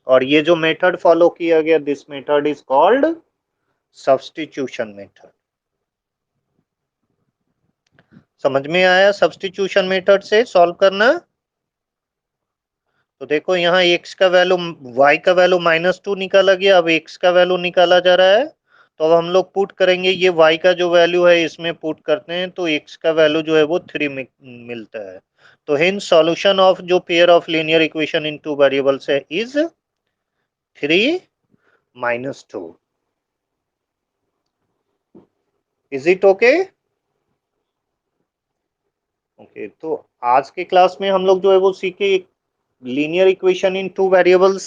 और ये जो method follow किया गया, this method is called substitution method. समझ में आया सब्स्टिट्यूशन मेथड से सॉल्व करना? तो देखो यहाँ x का वैल्यू y का वैल्यू -2 निकाला गया, अब x का वैल्यू निकाला जा रहा है। तो अब हम लोग पुट करेंगे, ये y का जो वैल्यू है इसमें पुट करते हैं तो x का वैल्यू जो है वो 3 मिलता है। तो हेंस सॉल्यूशन ऑफ जो pair of linear equation in two variables है is 3 -2। Is it okay? Okay, तो आज के क्लास में हम लोग जो है वो सीखे linear equation in two variables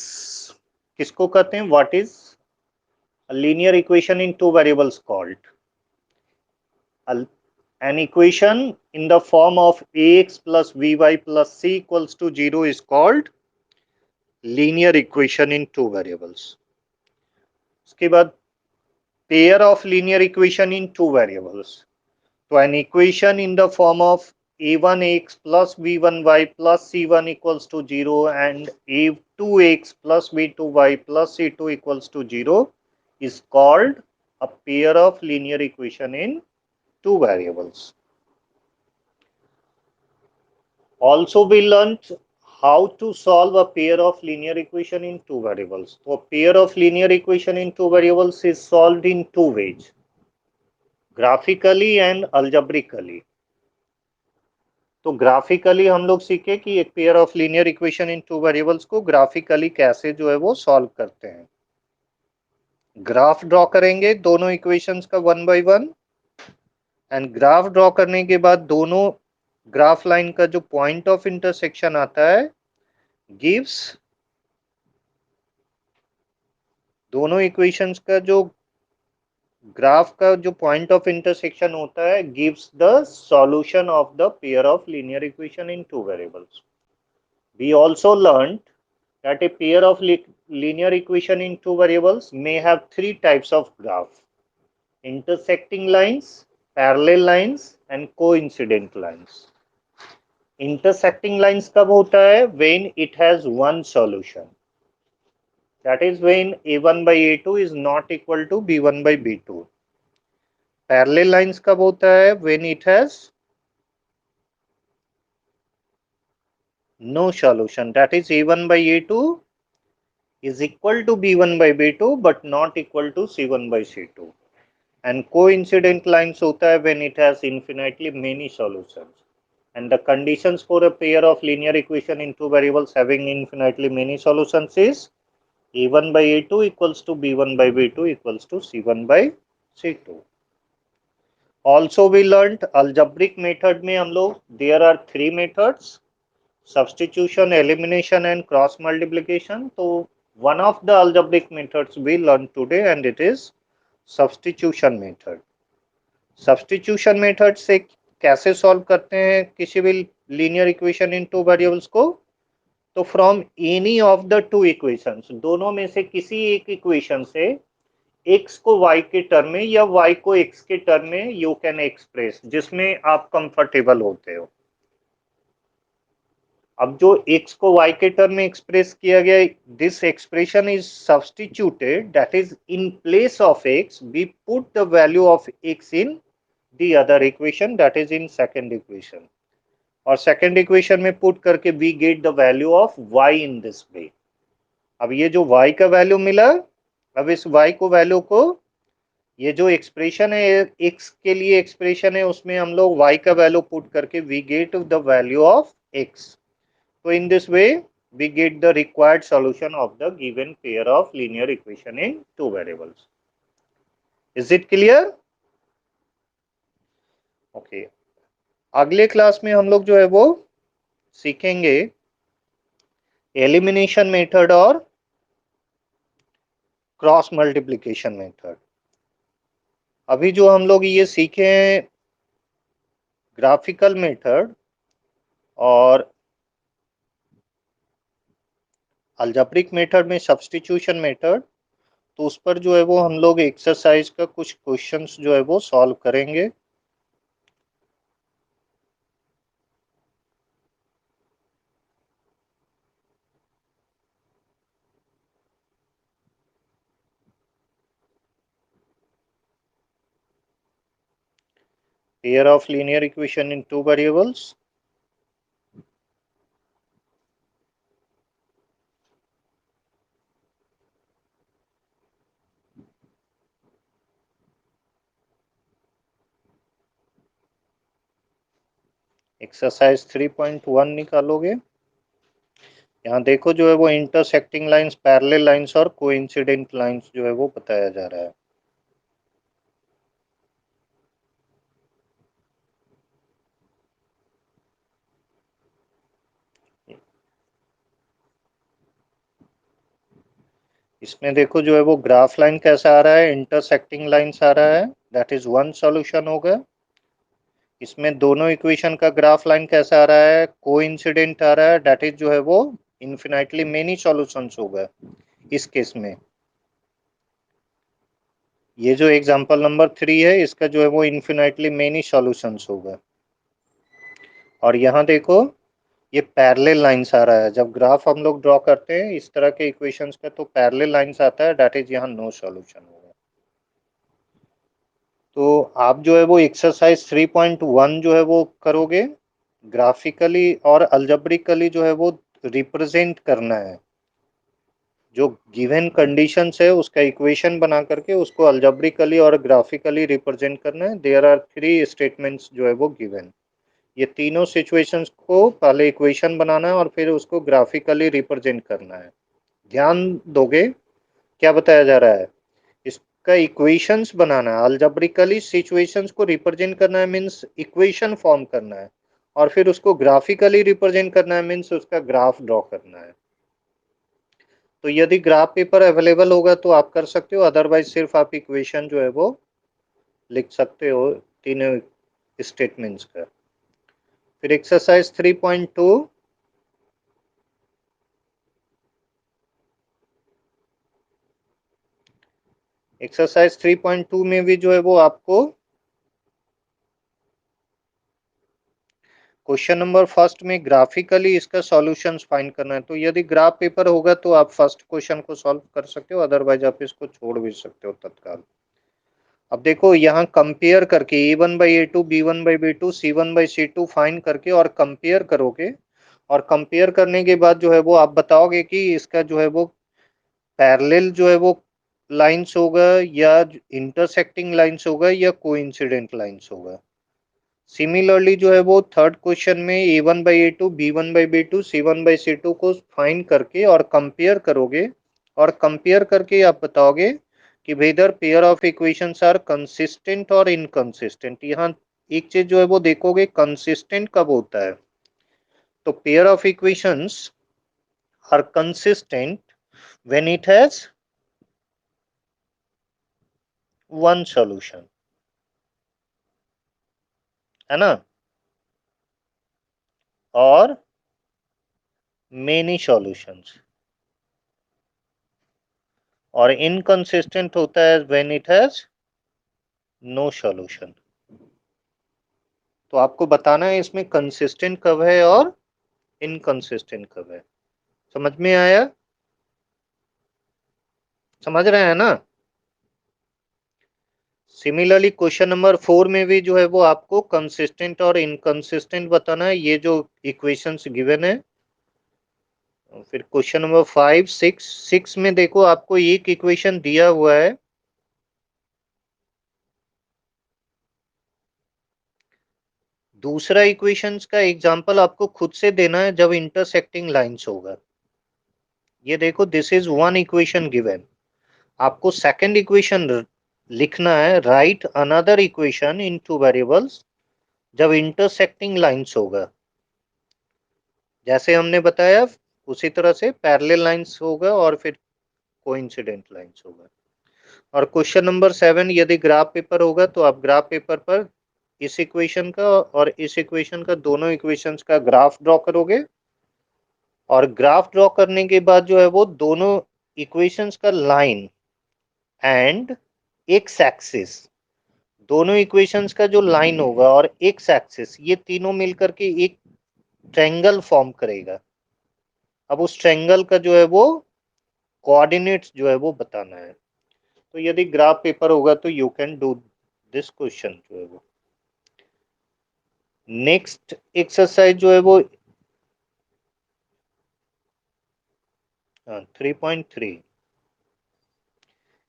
किसको कहते हैं, what is linear equation in two variables called an equation in the form of ax plus by plus c equals to 0 is called linear equation in two variables. उसके बाद pair of linear equation in two variables, तो an equation in the form of a1x plus b1y plus c1 equals to 0 and a2x plus b2y plus c2 equals to 0 is called a pair of linear equation in two variables. Also, we learned how to solve a pair of linear equation in two variables. So, a pair of linear equation in two variables is solved in two ways, graphically and algebraically. तो graphically हम लोग सीखे कि एक pair of linear equation in two variables को graphically कैसे जो है वो सॉल्व करते हैं। ग्राफ ड्रॉ करेंगे दोनों इक्वेशंस का one by one, and graph draw करने के बाद दोनों ग्राफ लाइन का जो पॉइंट ऑफ इंटरसेक्शन आता है गिव्स दोनों इक्वेशंस का जो ग्राफ का जो पॉइंट ऑफ इंटरसेक्शन होता है gives the solution of the pair of linear equation in two variables. We also learned that a pair of linear equation in two variables may have three types of graph: intersecting lines, parallel lines and coincident lines. Intersecting lines कब होता है? When it has one solution, that is when a1 by a2 is not equal to b1 by b2. Parallel lines कब होता है? When it has no solution, that is a1 by a2 is equal to b1 by b2 but not equal to c1 by c2. And coincident lines hota hai when it has infinitely many solutions. And the conditions for a pair of linear equation in two variables having infinitely many solutions is a1 by a2 equals to b1 by b2 equals to c1 by c2. Also we learned algebraic method में हम लोग there are three methods: substitution, elimination and cross multiplication. तो one of the algebraic methods we learned today and it is substitution method. Substitution method से कैसे solve करते हैं किसी भी linear equation in two variables को? तो from any of the two equations, दोनों में से किसी एक इक्वेशन से x को y के टर्म में या y को x के टर्म में यू कैन एक्सप्रेस, जिसमें आप कंफर्टेबल होते हो। अब जो x को y के टर्म में एक्सप्रेस किया गया, this expression is substituted, that is in place of x we put the value of x in the other equation, that is in second equation, और second equation में put करके we get the value of y in this way. अब ये जो y का value मिला, अब इस y को वैल्यू को, ये जो एक्सप्रेशन है x के लिए एक्सप्रेशन है उसमें हम लोग y का वैल्यू पुट करके we get the value of x. So in this way we get the required solution of the given pair of linear equation in two variables. Is it clear? Okay. अगले class में हम लोग जो है वो सीखेंगे elimination method और cross multiplication method. अभी जो हम लोग ये सीखे हैं ग्राफिकल मेथड और अलजेब्रिक मेथड में सब्स्टिट्यूशन मेथड, तो उस पर जो है वो हम लोग एक्सरसाइज का कुछ क्वेश्चंस जो है वो सॉल्व करेंगे। Pair of linear equation in two variables. Exercise 3.1 निकालोगे। यहाँ देखो जो है वो इंटरसेक्टिंग लाइंस, पैरेलल लाइंस और कोइंसिडेंट लाइंस जो है वो बताया जा रहा है। इसमें देखो जो है वो ग्राफ लाइन कैसा आ रहा है, इंटरसेक्टिंग लाइंस आ रहा है, दैट इज वन सॉल्यूशन होगा। इसमें दोनों इक्वेशन का ग्राफ लाइन कैसा आ रहा है, कोइंसिडेंट आ रहा है, दैट इज जो है वो इन्फिनाइटली मेनी सॉल्यूशंस होगा इस केस में। ये जो एग्जांपल नंबर 3 है इसका जो है वो इन्फिनाइटली मेनी सॉल्यूशंस होगा। और यहाँ देखो ये पैरेलल लाइंस आ रहा है, जब ग्राफ हम लोग ड्रॉ करते हैं इस तरह के इक्वेशंस का तो पैरेलल लाइंस आता है, दैट इज यहाँ नो सॉल्यूशन होगा। तो आप जो है वो एक्सरसाइज 3.1 जो है वो करोगे, ग्राफिकली और अलजेब्रिकली जो है वो रिप्रेजेंट करना है, जो गिवन कंडीशंस है उसका इक्वेशन बना करके उसको अलजेब्रिकली और ग्राफिकली रिप्रेजेंट करना है। देयर आर 3 स्टेटमेंट्स जो है वो गिवन। ये तीनों सिचुएशंस को पहले इक्वेशन बनाना है और फिर उसको ग्राफिकली रिप्रेजेंट करना है। ध्यान दोगे क्या बताया जा रहा है, इसका इक्वेशंस बनाना है, अलजेब्रिकली सिचुएशंस को रिप्रेजेंट करना है, मींस इक्वेशन फॉर्म करना है, और फिर उसको ग्राफिकली रिप्रेजेंट करना है, मींस उसका ग्राफ ड्रॉ करना है। तो यदि ग्राफ पेपर अवेलेबल होगा तो आप कर सकते हो, अदरवाइज सिर्फ आप इक्वेशन जो है वो लिख सकते हो तीनों स्टेटमेंट्स का। फिर एक्सरसाइज 3.2, एक्सरसाइज 3.2 में भी जो है वो आपको क्वेश्चन नंबर फर्स्ट में ग्राफिकली इसका सॉल्यूशंस फाइंड करना है। तो यदि ग्राफ पेपर होगा तो आप फर्स्ट क्वेश्चन को सॉल्व कर सकते हो, अदरवाइज आप इसको छोड़ भी सकते हो तत्काल। अब देखो यहाँ कंपेयर करके a1/a2, b1/b2, c1/c2 फाइंड करके और कंपेयर करोगे, और कंपेयर करने के बाद जो है वो आप बताओगे कि इसका जो है वो पैरेलल जो है वो लाइंस होगा या इंटरसेक्टिंग लाइंस होगा या कोइंसिडेंट लाइंस होगा। सिमिलरली जो है वो थर्ड क्वेश्चन में a1/a2, b1/b2, c1/c2 को फाइंड करके और कंपेयर करोगे, और कंपेयर करके आप बताओगे कि whether pair of equations are consistent और इनकंसिस्टेंट। यहाँ एक चीज जो है वो देखोगे, कंसिस्टेंट कब होता है, तो pair of equations are consistent when it has one solution, है ना, और मेनी सॉल्यूशंस। और इनकंसिस्टेंट होता है when it has no solution. तो आपको बताना है इसमें कंसिस्टेंट कब है और इनकंसिस्टेंट कब है। समझ में आया, समझ रहे हैं ना। सिमिलरली क्वेश्चन नंबर 4 में भी जो है वो आपको कंसिस्टेंट और इनकंसिस्टेंट बताना है, ये जो इक्वेशंस गिवन है। फिर क्वेश्चन नंबर 5, 6 में देखो आपको एक इक्वेशन दिया हुआ है, दूसरा इक्वेशंस का एग्जांपल आपको खुद से देना है जब इंटरसेक्टिंग लाइंस होगा। ये देखो this is one equation given, आपको सेकंड इक्वेशन लिखना है, right another equation in two variables जब इंटरसेक्टिंग लाइंस होगा। जैसे हमने बताया उसी तरह से पैरेलल लाइंस होगा और फिर कोइंसिडेंट लाइंस होगा। और क्वेश्चन नंबर 7, यदि ग्राफ पेपर होगा तो आप ग्राफ पेपर पर इस इक्वेशन का और इस इक्वेशन का, दोनों इक्वेशंस का ग्राफ ड्रॉ करोगे, और ग्राफ ड्रॉ करने के बाद जो है वो दोनों इक्वेशंस का लाइन एंड एक्स एक्सिस, दोनों इक्वेशंस का जो लाइन होगा और एक्स एक्सिस, ये तीनों मिलकर के एक ट्रायंगल फॉर्म करेगा। अब उस ट्रायंगल का जो है वो कोऑर्डिनेट्स जो है वो बताना है। तो यदि ग्राफ पेपर होगा तो you can do this question जो है वो। नेक्स्ट एक्सरसाइज जो है वो 3.3,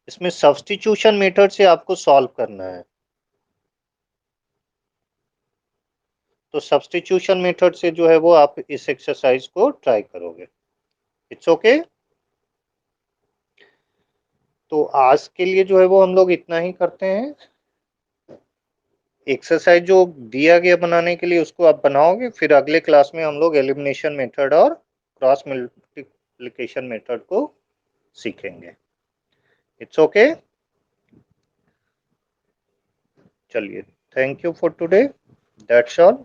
इसमें सब्स्टिट्यूशन मेथड से आपको सॉल्व करना है। तो सब्स्टिट्यूशन मेथड से जो है वो आप इस एक्सरसाइज को ट्राई करोगे। It's okay. तो आज के लिए जो है वो हम लोग इतना ही करते हैं। एक्सरसाइज जो दिया गया बनाने के लिए उसको आप बनाओगे, फिर अगले क्लास में हम लोग एलिमिनेशन मेथड और क्रॉस मल्टीप्लिकेशन मेथड को सीखेंगे। It's okay. चलिए, thank you for today, that's all.